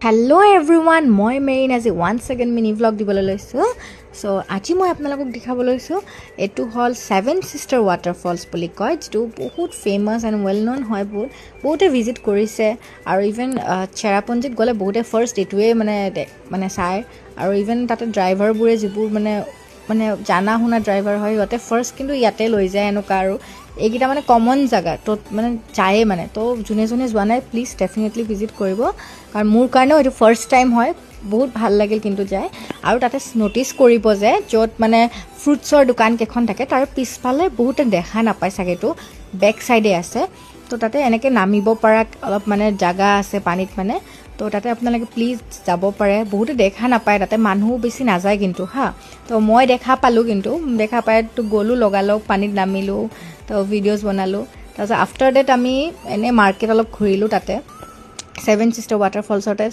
Hello' everyone, মই marine আজি once again mini vlog দিবলৈ লৈছোঁ। চ' আজি মই আপোনালোকক দেখাব লৈছোঁ, এইটো হ'ল 7 Sister ৱাটাৰফলছ বুলি কয়, যিটো বহুত ফেমাছ এণ্ড ৱেল ন'ন হয়। বহুতে ভিজিট কৰিছে আৰু ইভেন চেৰাপুঞ্জীত গ'লে বহুতে ফাৰ্ষ্ট এইটোৱে মানে চায়। আৰু ইভেন তাতে ড্ৰাইভাৰবোৰে যিবোৰ মানে জানা শুনা ড্ৰাইভাৰ হয়, সিহঁতে ফাৰ্ষ্ট কিন্তু ইয়াতে লৈ যায় এনেকুৱা। আৰু এইকেইটা মানে কমন জেগা, ত'ত মানে যায়ে মানে। তো যোনে যোৱা নাই প্লিজ ডেফিনেটলি ভিজিট কৰিব, কাৰণ মোৰ কাৰণেও এইটো ফাৰ্ষ্ট টাইম হয়। বহুত ভাল লাগিল কিন্তু যায়। আৰু তাতে ন'টিচ কৰিব যে য'ত মানে ফ্ৰুটছৰ দোকান কেইখন থাকে তাৰ পিছফালে বহুতে দেখা নাপায় চাগে, এইটো বেক চাইডে আছে। তো তাতে এনেকৈ নামিব পৰা অলপ মানে জেগা আছে পানীত মানে। তো তাতে আপোনালোকে প্লিজ যাব পাৰে। বহুতে দেখা নাপায়, তাতে মানুহো বেছি নাযায় কিন্তু তো মই দেখা পালোঁ, কিন্তু দেখা পাই তো গ'লোঁ, লগালগ পানীত নামিলোঁ, তো ভিডিঅ'জ বনালোঁ। তাৰপিছত আফটাৰ ডেট আমি এনেই মাৰ্কেট অলপ ঘূৰিলোঁ তাতে 7 Sister ৱাটাৰফলছতে।